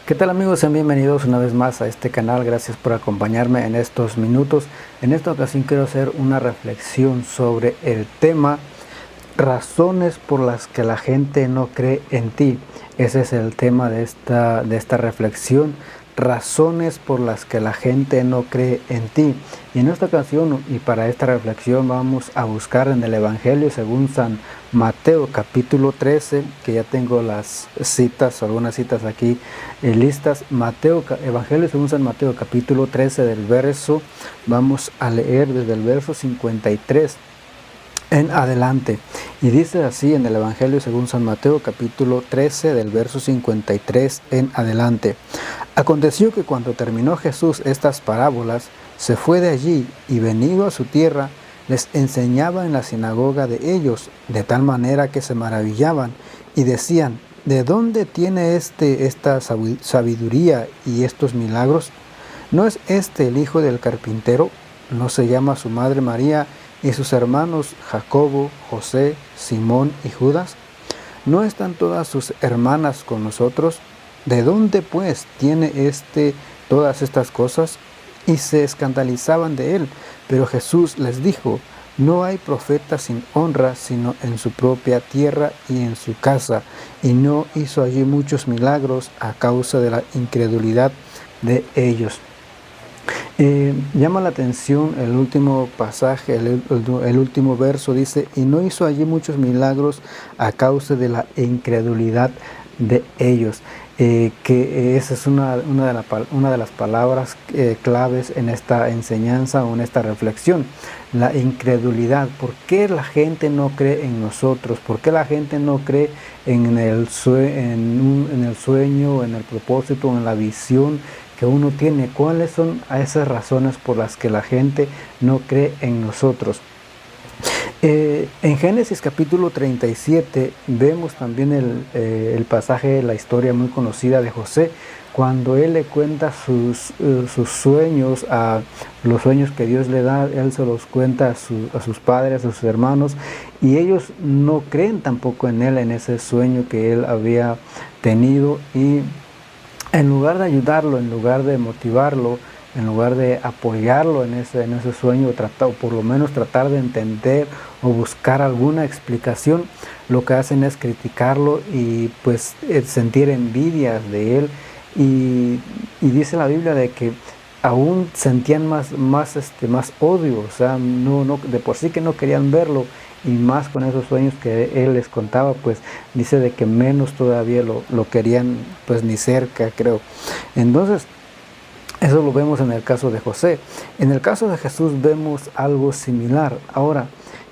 ¿Qué tal amigos? Sean bienvenidos una vez más a este canal. Gracias por acompañarme en estos minutos. En esta ocasión quiero hacer una reflexión sobre el tema razones por las que la gente no cree en ti. Ese es el tema de esta reflexión. Razones por las que la gente no cree en ti. Y en esta ocasión y para esta reflexión vamos a buscar en el Evangelio según San Mateo capítulo 13, que ya tengo las citas, algunas citas aquí listas. Evangelio según San Mateo capítulo 13 del verso, vamos a leer desde el verso 53 en adelante. Y dice así en el Evangelio según San Mateo capítulo 13 del verso 53 en adelante. Aconteció que cuando terminó Jesús estas parábolas, se fue de allí y venido a su tierra, les enseñaba en la sinagoga de ellos, de tal manera que se maravillaban y decían: ¿de dónde tiene esta sabiduría y estos milagros? ¿No es este el hijo del carpintero? ¿No se llama su madre María y sus hermanos Jacobo, José, Simón y Judas? ¿No están todas sus hermanas con nosotros? ¿De dónde pues tiene todas estas cosas? Y se escandalizaban de él. Pero Jesús les dijo: no hay profeta sin honra sino en su propia tierra y en su casa. Y no hizo allí muchos milagros a causa de la incredulidad de ellos. Llama la atención el último pasaje, el último verso dice: y no hizo allí muchos milagros a causa de la incredulidad de ellos. Que esa es una de las palabras claves en esta enseñanza o en esta reflexión, la incredulidad. ¿Por qué la gente no cree en nosotros? ¿Por qué la gente no cree en el sueño, en el propósito, en la visión que uno tiene? ¿Cuáles son esas razones por las que la gente no cree en nosotros? En Génesis capítulo 37 vemos también el pasaje, la historia muy conocida de José, cuando él le cuenta sus sueños, los sueños que Dios le da, él se los cuenta a sus padres, a sus hermanos, y ellos no creen tampoco en él, en ese sueño que él había tenido, y en lugar de ayudarlo, en lugar de motivarlo, en lugar de apoyarlo en ese sueño, o por lo menos tratar de entender o buscar alguna explicación, lo que hacen es criticarlo y pues sentir envidias de él. Y dice la Biblia de que aún sentían más odio, o sea, de por sí que no querían verlo, y más con esos sueños que él les contaba, pues dice de que menos todavía lo querían, pues ni cerca, creo. Entonces, eso lo vemos en el caso de José. En el caso de Jesús vemos algo similar. Ahora,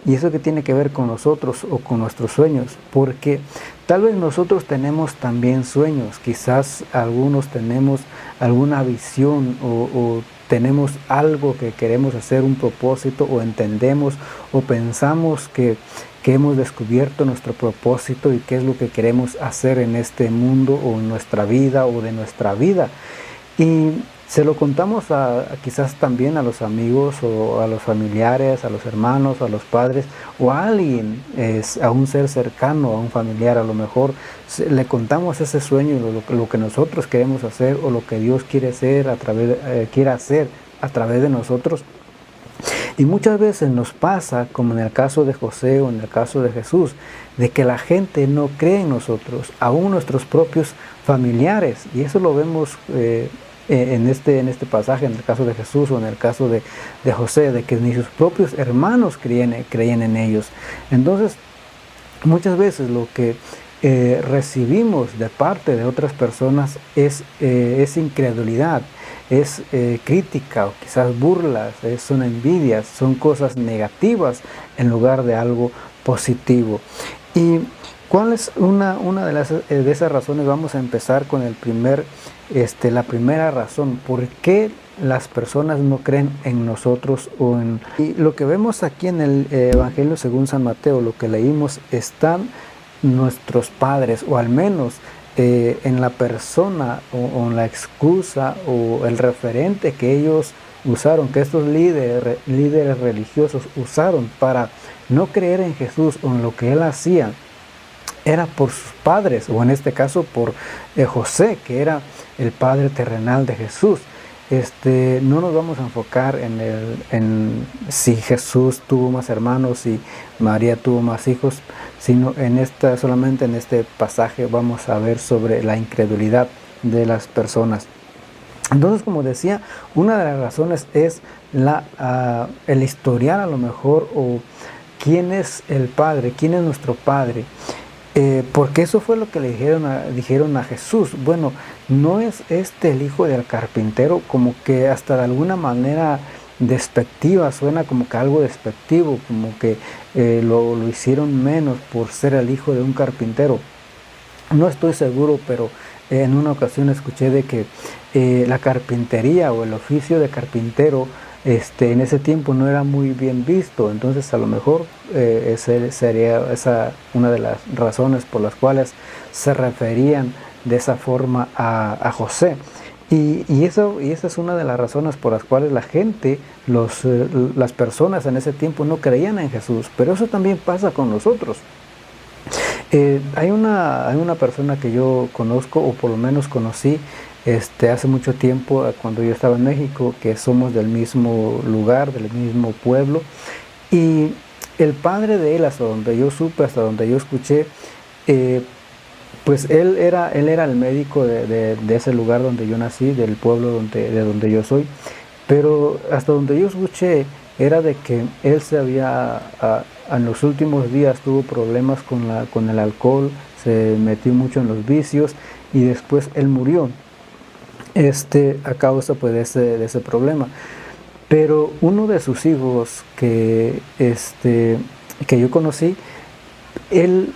¿y eso qué tiene que ver con nosotros o con nuestros sueños? Porque tal vez nosotros tenemos también sueños. Quizás algunos tenemos alguna visión o tenemos algo que queremos hacer, un propósito, o entendemos o pensamos que hemos descubierto nuestro propósito y qué es lo que queremos hacer en este mundo o en nuestra vida o de nuestra vida. Y se lo contamos quizás también a los amigos o a los familiares, a los hermanos, a los padres o a alguien, a un ser cercano, a un familiar. A lo mejor le contamos ese sueño, lo que nosotros queremos hacer o lo que Dios quiere hacer a través de nosotros. Y muchas veces nos pasa, como en el caso de José o en el caso de Jesús, de que la gente no cree en nosotros, aún nuestros propios familiares. Y eso lo vemos en este pasaje, en el caso de Jesús o en el caso de José, de que ni sus propios hermanos creían en ellos. Entonces, muchas veces lo que recibimos de parte de otras personas es incredulidad, es crítica o quizás burlas, son envidias, son cosas negativas en lugar de algo positivo. ¿Y cuál es una de esas razones? Vamos a empezar con la primera razón. ¿Por qué las personas no creen en nosotros? Y lo que vemos aquí en el Evangelio según San Mateo, lo que leímos, están nuestros padres, o al menos en la persona o en la excusa o el referente que ellos usaron, que estos líderes religiosos usaron para no creer en Jesús o en lo que él hacía, era por sus padres, o en este caso por José, que era el Padre terrenal de Jesús. No nos vamos a enfocar en si Jesús tuvo más hermanos, si María tuvo más hijos, sino solamente en este pasaje vamos a ver sobre la incredulidad de las personas. Entonces, como decía, una de las razones es el historial a lo mejor, o quién es el Padre, quién es nuestro Padre. Porque eso fue lo que le dijeron a Jesús. Bueno, no es el hijo del carpintero, como que hasta de alguna manera despectiva, suena como que algo despectivo, como que lo hicieron menos por ser el hijo de un carpintero. No estoy seguro, pero en una ocasión escuché de que la carpintería o el oficio de carpintero en ese tiempo no era muy bien visto. Entonces a lo mejor sería esa una de las razones por las cuales se referían de esa forma a José. Y esa es una de las razones por las cuales la gente, las personas en ese tiempo no creían en Jesús. Pero eso también pasa con nosotros. Hay una persona que yo conozco, o por lo menos conocí hace mucho tiempo, cuando yo estaba en México, que somos del mismo lugar, del mismo pueblo, y el padre de él, hasta donde yo supe, hasta donde yo escuché, pues él era el médico de ese lugar donde yo nací, del pueblo de donde yo soy, pero hasta donde yo escuché era de que él en los últimos días tuvo problemas con el alcohol, se metió mucho en los vicios y después él murió a causa pues de ese problema. Pero uno de sus hijos que yo conocí, él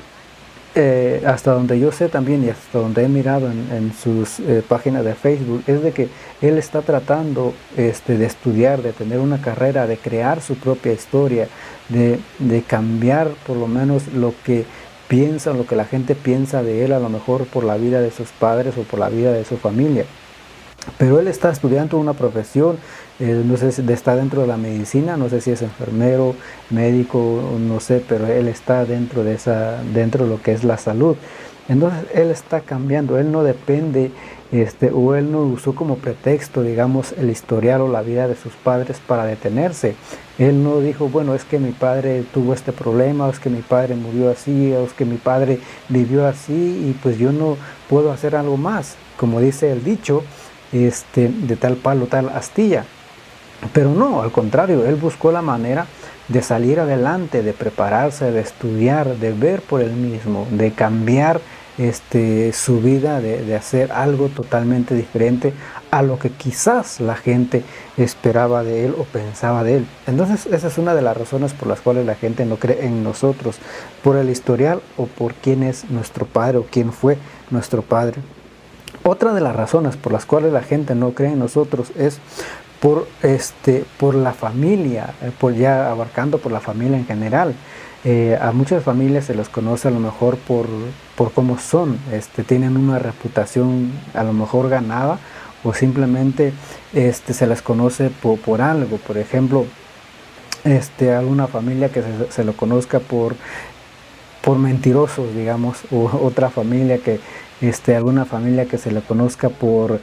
hasta donde yo sé también, y hasta donde he mirado en sus páginas de Facebook, es de que él está tratando de estudiar, de tener una carrera, de crear su propia historia, de cambiar por lo menos lo que piensa, lo que la gente piensa de él, a lo mejor por la vida de sus padres o por la vida de su familia. Pero él está estudiando una profesión, no sé si está dentro de la medicina, no sé si es enfermero, médico, no sé, pero él está dentro de lo que es la salud. Entonces él está cambiando, él no depende, o él no usó como pretexto, digamos, el historial o la vida de sus padres para detenerse. Él no dijo, bueno, es que mi padre tuvo este problema, o es que mi padre murió así, o es que mi padre vivió así, y pues yo no puedo hacer algo más. Como dice el dicho, de tal palo, tal astilla. Pero no, al contrario, él buscó la manera de salir adelante, de prepararse, de estudiar, de ver por él mismo, de cambiar su vida, de hacer algo totalmente diferente a lo que quizás la gente esperaba de él o pensaba de él. Entonces esa es una de las razones por las cuales la gente no cree en nosotros, por el historial o por quién es nuestro padre o quién fue nuestro padre. Otra de las razones por las cuales la gente no cree en nosotros es por la familia, ya abarcando por la familia en general. A muchas familias se los conoce a lo mejor por cómo son, tienen una reputación a lo mejor ganada, o simplemente se les conoce por algo. Por ejemplo, alguna familia que se lo conozca por mentirosos, digamos, o otra familia que alguna familia que se le conozca por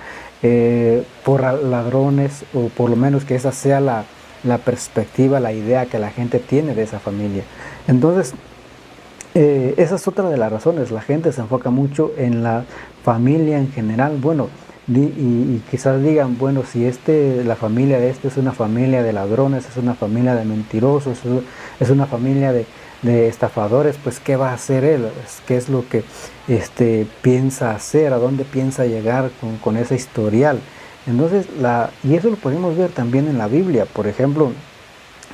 ladrones, o por lo menos que esa sea la perspectiva, la idea que la gente tiene de esa familia. Entonces, esa es otra de las razones. La gente se enfoca mucho en la familia en general. Bueno, y quizás digan, bueno, si la familia de es una familia de ladrones, es una familia de mentirosos, es una familia de estafadores, pues ¿qué va a hacer él? ¿Qué es lo que piensa hacer? ¿A dónde piensa llegar con ese historial? Entonces, y eso lo podemos ver también en la Biblia. Por ejemplo,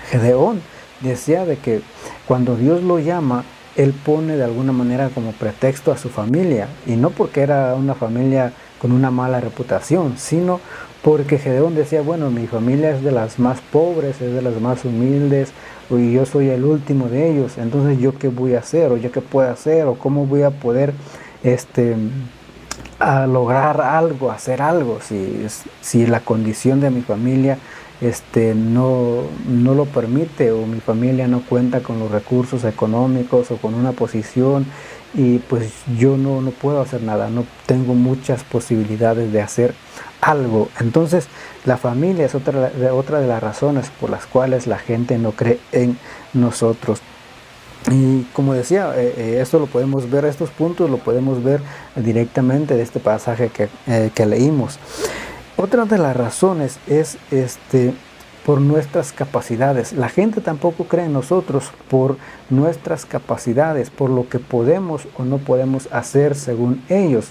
Gedeón decía de que cuando Dios lo llama, él pone de alguna manera como pretexto a su familia, y no porque era una familia con una mala reputación, sino porque Gedeón decía, bueno, mi familia es de las más pobres, es de las más humildes, y yo soy el último de ellos. Entonces yo qué voy a hacer, o yo qué puedo hacer, o cómo voy a poder a lograr algo, hacer algo, si la condición de mi familia no lo permite, o mi familia no cuenta con los recursos económicos o con una posición, y pues yo no puedo hacer nada, no tengo muchas posibilidades de hacer algo. Entonces la familia es otra de las razones por las cuales la gente no cree en nosotros. Y como decía, esto lo podemos ver, estos puntos lo podemos ver directamente de este pasaje que leímos. Otra de las razones es por nuestras capacidades. La gente tampoco cree en nosotros por nuestras capacidades, por lo que podemos o no podemos hacer según ellos.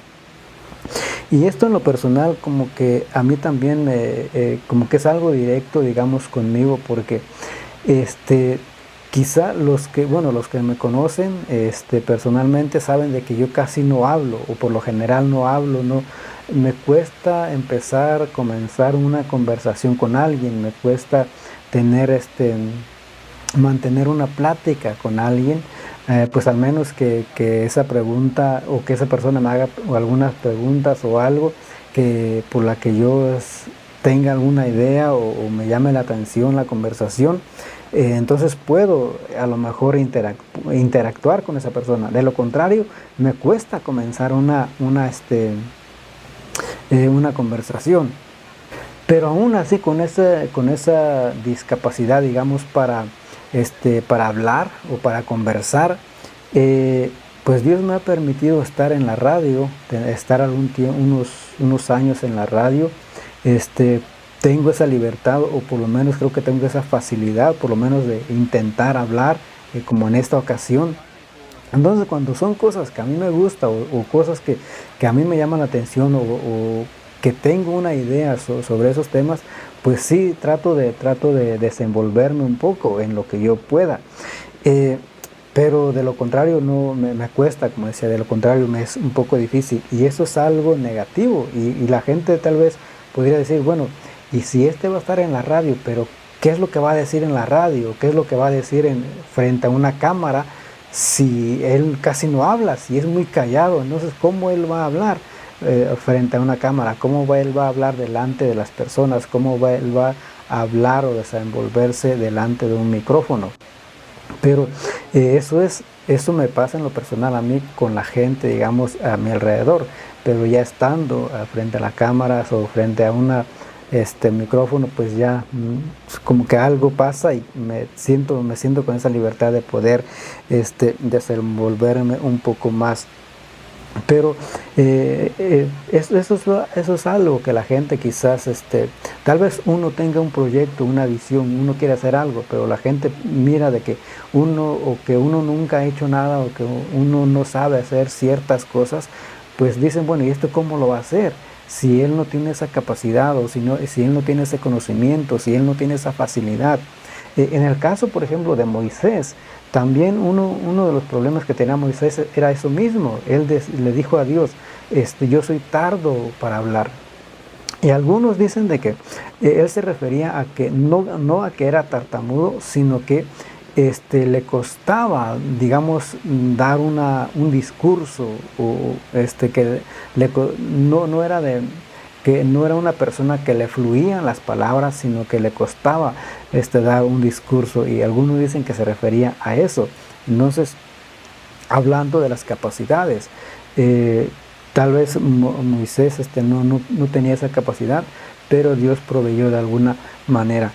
Y esto en lo personal como que a mí también como que es algo directo, digamos, conmigo, porque quizá los que me conocen personalmente saben de que yo casi no hablo, o por lo general no hablo, no me cuesta comenzar una conversación con alguien, me cuesta mantener una plática con alguien, pues al menos que esa pregunta o que esa persona me haga algunas preguntas o algo que por la que yo tenga alguna idea o me llame la atención la conversación. Entonces puedo a lo mejor interactuar con esa persona. De lo contrario, me cuesta comenzar una conversación. Pero aún así, con esa discapacidad, digamos, para hablar o para conversar, pues Dios me ha permitido estar en la radio, estar unos años en la radio. Tengo esa libertad, o por lo menos creo que tengo esa facilidad, por lo menos de intentar hablar, como en esta ocasión. Entonces, cuando son cosas que a mí me gustan o cosas que a mí me llaman la atención o que tengo una idea sobre esos temas, pues sí, trato de desenvolverme un poco en lo que yo pueda. Pero de lo contrario no me cuesta, como decía, de lo contrario me es un poco difícil, y eso es algo negativo, y la gente tal vez podría decir, bueno, y si va a estar en la radio, pero ¿qué es lo que va a decir en la radio? ¿Qué es lo que va a decir frente a una cámara si él casi no habla, si es muy callado? Entonces, ¿cómo él va a hablar frente a una cámara? ¿Cómo él va a hablar delante de las personas? ¿Cómo él va a hablar o desenvolverse delante de un micrófono? Pero eso me pasa en lo personal a mí con la gente, digamos, a mi alrededor. Pero ya estando frente a las cámaras o frente a micrófono, pues ya como que algo pasa y me siento con esa libertad de poder desenvolverme un poco más. Pero eso es algo que la gente quizás, tal vez uno tenga un proyecto, una visión, uno quiere hacer algo, pero la gente mira de que uno nunca ha hecho nada, o que uno no sabe hacer ciertas cosas, pues dicen, bueno, ¿y esto cómo lo va a hacer? Si él no tiene esa capacidad, o si él no tiene ese conocimiento, si él no tiene esa facilidad. En el caso, por ejemplo, de Moisés, también uno de los problemas que tenía Moisés era eso mismo. Él le dijo a Dios, yo soy tardo para hablar. Y algunos dicen de que él se refería a que no a que era tartamudo, sino que le costaba, digamos, dar un discurso, o que no era una persona que le fluían las palabras, sino que le costaba dar un discurso, y algunos dicen que se refería a eso. Entonces, hablando de las capacidades, tal vez Moisés no tenía esa capacidad, pero Dios proveyó de alguna manera.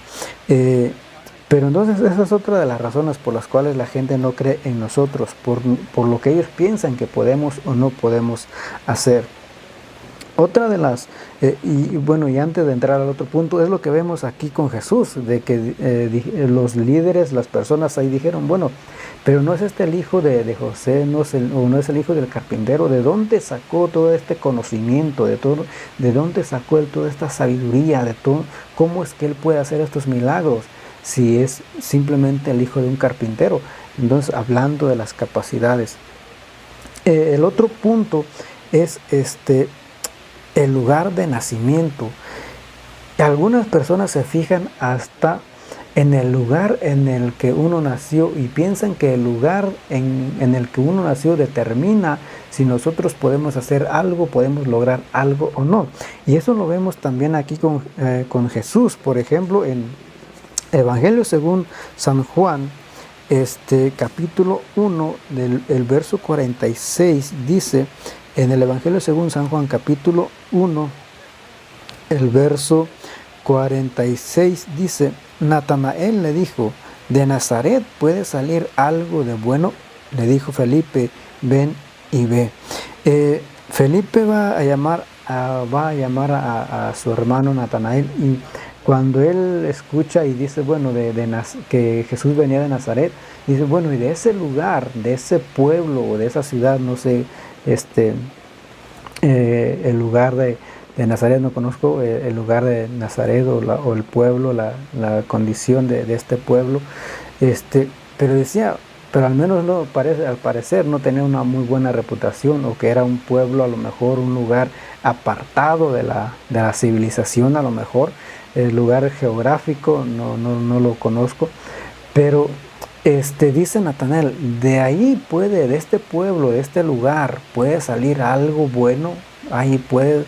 Pero entonces esa es otra de las razones por las cuales la gente no cree en nosotros, por lo que ellos piensan que podemos o no podemos hacer. Otra de las, y antes de entrar al otro punto, es lo que vemos aquí con Jesús, de que los líderes, las personas ahí dijeron, bueno, pero no es el hijo de José, no es el hijo del carpintero. ¿De dónde sacó todo este conocimiento? ¿De dónde sacó él toda esta sabiduría? ¿Cómo es que él puede hacer estos milagros si es simplemente el hijo de un carpintero? Entonces, hablando de las capacidades. El otro punto es el lugar de nacimiento. Algunas personas se fijan hasta en el lugar en el que uno nació, y piensan que el lugar en el que uno nació determina si nosotros podemos hacer algo, podemos lograr algo o no. Y eso lo vemos también aquí con Jesús. Por ejemplo, en Evangelio según San Juan, capítulo 1 el verso 46 dice, en el Evangelio según San Juan, capítulo 1, el verso 46 dice, Natanael le dijo, ¿de Nazaret puede salir algo de bueno? Le dijo Felipe, ven y ve. Felipe va a llamar a su hermano Natanael, y cuando él escucha y dice, bueno, que Jesús venía de Nazaret, dice, bueno, y de ese lugar, de ese pueblo o de esa ciudad, no sé, el lugar de Nazaret, no conozco el lugar de Nazaret o el pueblo, la condición de este pueblo, pero decía, pero al menos al parecer no tenía una muy buena reputación, o que era un pueblo, a lo mejor un lugar apartado de la civilización, a lo mejor el lugar geográfico no lo conozco, pero dice Natanael, de este pueblo, de este lugar, puede salir algo bueno, ahí puede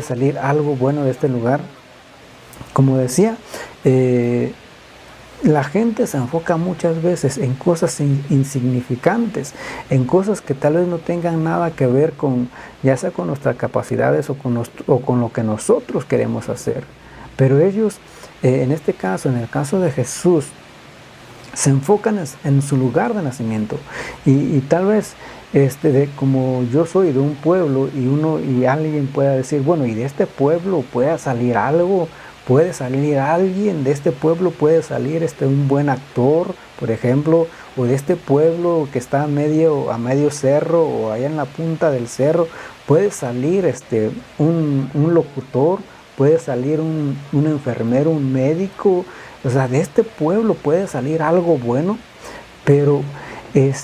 salir algo bueno de este lugar. Como decía, la gente se enfoca muchas veces en cosas insignificantes, en cosas que tal vez no tengan nada que ver con, ya sea con nuestras capacidades o con lo que nosotros queremos hacer. Pero ellos, en este caso, en el caso de Jesús, se enfocan en su lugar de nacimiento, y tal vez como yo soy de un pueblo, y alguien pueda decir, bueno, y de este pueblo puede salir algo, puede salir alguien de este pueblo, puede salir un buen actor, por ejemplo, o de este pueblo que está a medio cerro o allá en la punta del cerro, puede salir un locutor, puede salir un enfermero, un médico. O sea, de este pueblo puede salir algo bueno, pero en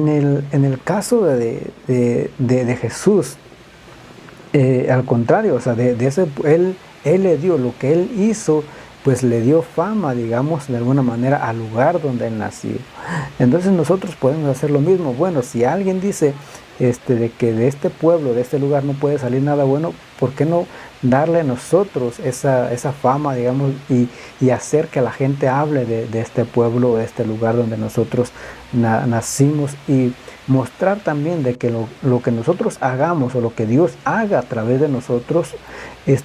el caso de Jesús, al contrario, o sea, él le dio lo que él hizo, pues le dio fama, digamos, de alguna manera al lugar donde él nació. Entonces nosotros podemos hacer lo mismo. Bueno, si alguien dice de que de este pueblo, de este lugar no puede salir nada bueno, ¿por qué no darle a nosotros esa fama, digamos, y hacer que la gente hable de este pueblo, de este lugar donde nosotros nacimos, y mostrar también de que lo que nosotros hagamos, o lo que Dios haga a través de nosotros,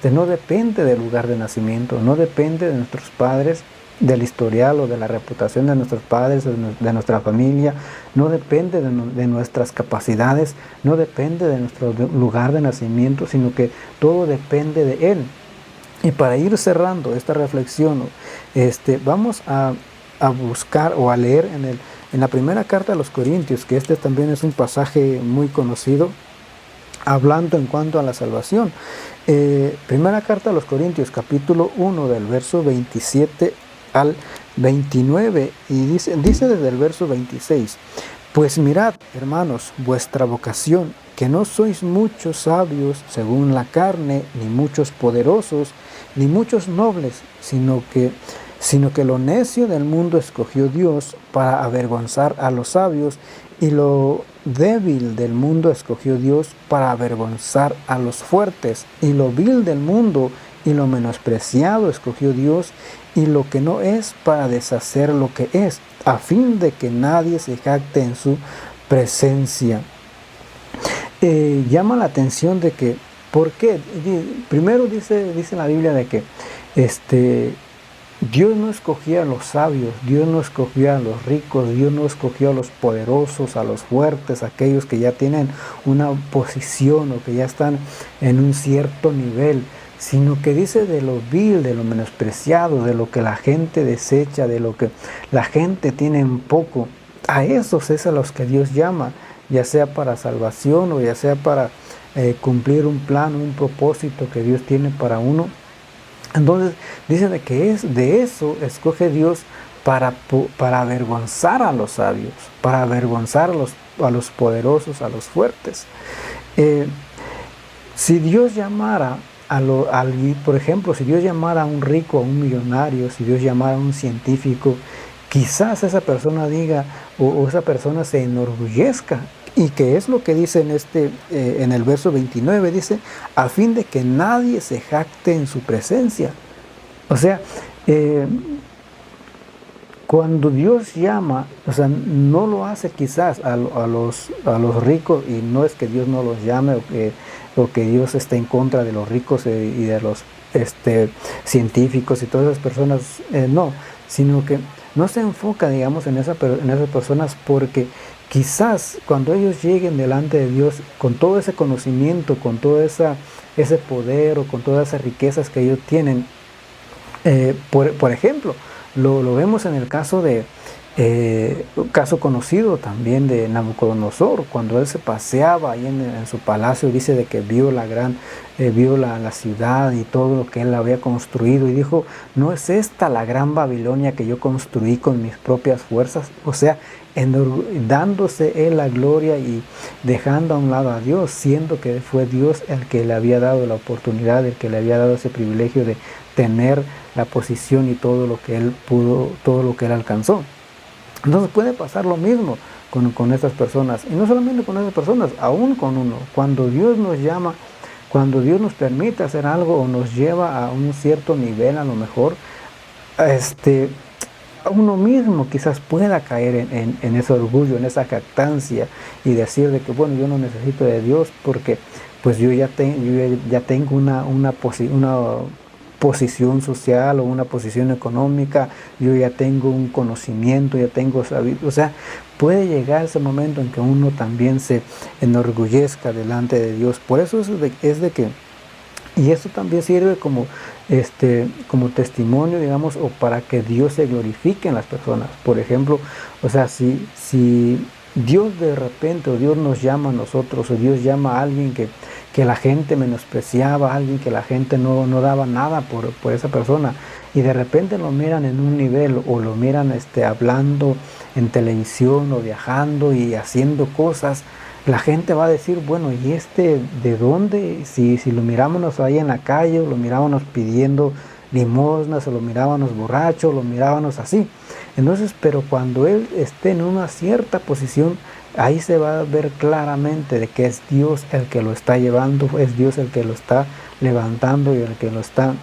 no depende del lugar de nacimiento, no depende de nuestros padres, del historial o de la reputación de nuestros padres, de nuestra familia, no depende de nuestras capacidades, no depende de nuestro lugar de nacimiento, sino que todo depende de Él. Y para ir cerrando esta reflexión, vamos a buscar o a leer en la primera carta a los Corintios, que también es un pasaje muy conocido, hablando en cuanto a la salvación. Primera carta a los Corintios, capítulo 1, del verso 27 al 29, y dice desde el verso 26, pues mirad, hermanos, vuestra vocación, que no sois muchos sabios según la carne, ni muchos poderosos, ni muchos nobles, sino que lo necio del mundo escogió Dios para avergonzar a los sabios, y lo débil del mundo escogió Dios para avergonzar a los fuertes, y lo vil del mundo y lo menospreciado escogió Dios, y lo que no es, para deshacer lo que es, a fin de que nadie se jacte en su presencia. Llama la atención de que, ¿por qué? Primero dice la Biblia de que Dios no escogía a los sabios, Dios no escogía a los ricos, Dios no escogió a los poderosos, a los fuertes, a aquellos que ya tienen una posición o que ya están en un cierto nivel, sino que dice de lo vil, de lo menospreciado, de lo que la gente desecha, de lo que la gente tiene en poco. A esos es a los que Dios llama, ya sea para salvación o ya sea para cumplir un plan, un propósito que Dios tiene para uno. Entonces dice de que de eso escoge Dios para avergonzar a los sabios, para avergonzar a los poderosos, a los fuertes. Si Dios llamara por ejemplo, si Dios llamara a un rico, a un millonario, si Dios llamara a un científico, quizás esa persona diga, o esa persona se enorgullezca, y que es lo que dice en el verso 29, dice, a fin de que nadie se jacte en su presencia. O sea, cuando Dios llama, o sea, no lo hace quizás a los ricos, y no es que Dios no los llame o que Dios esté en contra de los ricos y de los científicos y todas esas personas, no, sino que no se enfoca, digamos, en esas personas, porque quizás cuando ellos lleguen delante de Dios con todo ese conocimiento, con todo ese poder o con todas esas riquezas que ellos tienen, por ejemplo, lo vemos en el caso un caso conocido también de Nabucodonosor, cuando él se paseaba ahí en su palacio, dice de que vio vio la ciudad y todo lo que él había construido, y dijo: ¿no es esta la gran Babilonia que yo construí con mis propias fuerzas? O sea, dándose él la gloria y dejando a un lado a Dios, siendo que fue Dios el que le había dado la oportunidad, el que le había dado ese privilegio de tener la posición y todo lo que él pudo, todo lo que él alcanzó. Entonces puede pasar lo mismo con estas personas, y no solamente con esas personas, aún con uno. Cuando Dios nos llama, cuando Dios nos permite hacer algo o nos lleva a un cierto nivel, a lo mejor, uno mismo quizás pueda caer en ese orgullo, en esa jactancia, y decir de que, bueno, yo no necesito de Dios porque pues yo ya tengo una posición social o una posición económica, yo ya tengo un conocimiento, ya tengo sabiduría. O sea, puede llegar ese momento en que uno también se enorgullezca delante de Dios. Por eso es de que, y esto también sirve como testimonio, digamos, o para que Dios se glorifique en las personas. Por ejemplo, o sea, si Dios de repente, o Dios nos llama a nosotros, o Dios llama a alguien que la gente menospreciaba, a alguien que la gente no daba nada por esa persona, y de repente lo miran en un nivel, o lo miran hablando en televisión, o viajando y haciendo cosas, la gente va a decir: bueno, ¿y de dónde? Si lo mirábamos ahí en la calle, o lo mirábamos pidiendo limosnas, o lo mirábamos borracho, o lo mirábamos así. Entonces, pero cuando él esté en una cierta posición, ahí se va a ver claramente de que es Dios el que lo está llevando, es Dios el que lo está levantando y el que lo está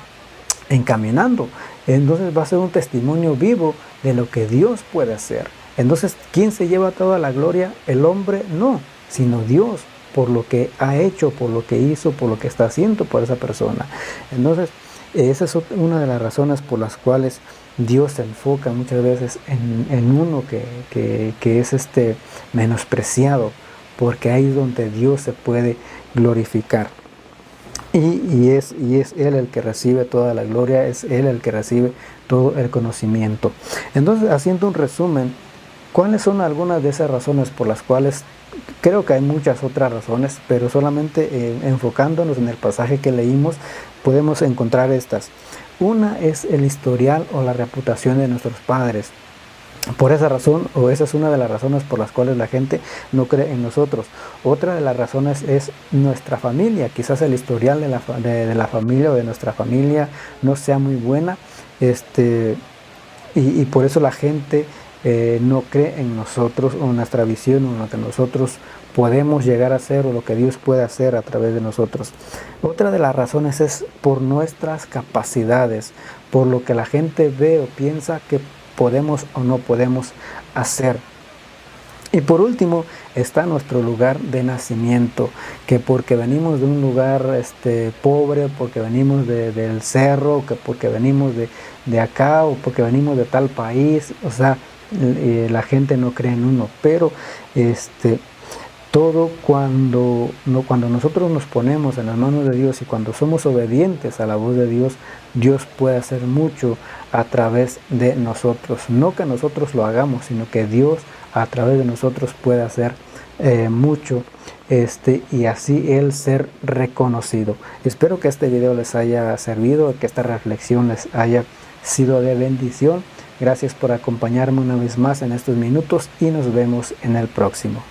encaminando. Entonces va a ser un testimonio vivo de lo que Dios puede hacer. Entonces, ¿quién se lleva toda la gloria? El hombre no, sino Dios, por lo que ha hecho, por lo que hizo, por lo que está haciendo por esa persona. Entonces, esa es una de las razones por las cuales Dios se enfoca muchas veces en uno que es menospreciado, porque ahí es donde Dios se puede glorificar. Y es Él el que recibe toda la gloria, es Él el que recibe todo el conocimiento. Entonces, haciendo un resumen, ¿cuáles son algunas de esas razones por las cuales? Creo que hay muchas otras razones, pero solamente enfocándonos en el pasaje que leímos, podemos encontrar estas. Una es el historial o la reputación de nuestros padres. Por esa razón, o esa es una de las razones por las cuales la gente no cree en nosotros. Otra de las razones es nuestra familia. Quizás el historial de la familia o de nuestra familia no sea muy buena, y por eso la gente no cree en nosotros, o en nuestra visión, o en lo que nosotros podemos llegar a hacer, o lo que Dios puede hacer a través de nosotros. Otra de las razones es por nuestras capacidades, por lo que la gente ve o piensa que podemos o no podemos hacer. Y por último está nuestro lugar de nacimiento, que porque venimos de un lugar pobre, porque venimos del cerro, que porque venimos de acá, o porque venimos de tal país, o sea, la gente no cree en uno. Pero todo cuando nosotros nos ponemos en las manos de Dios, y cuando somos obedientes a la voz de Dios, Dios puede hacer mucho a través de nosotros. No que nosotros lo hagamos, sino que Dios a través de nosotros puede hacer mucho, y así Él ser reconocido. Espero que este video les haya servido, que esta reflexión les haya sido de bendición. Gracias por acompañarme una vez más en estos minutos, y nos vemos en el próximo.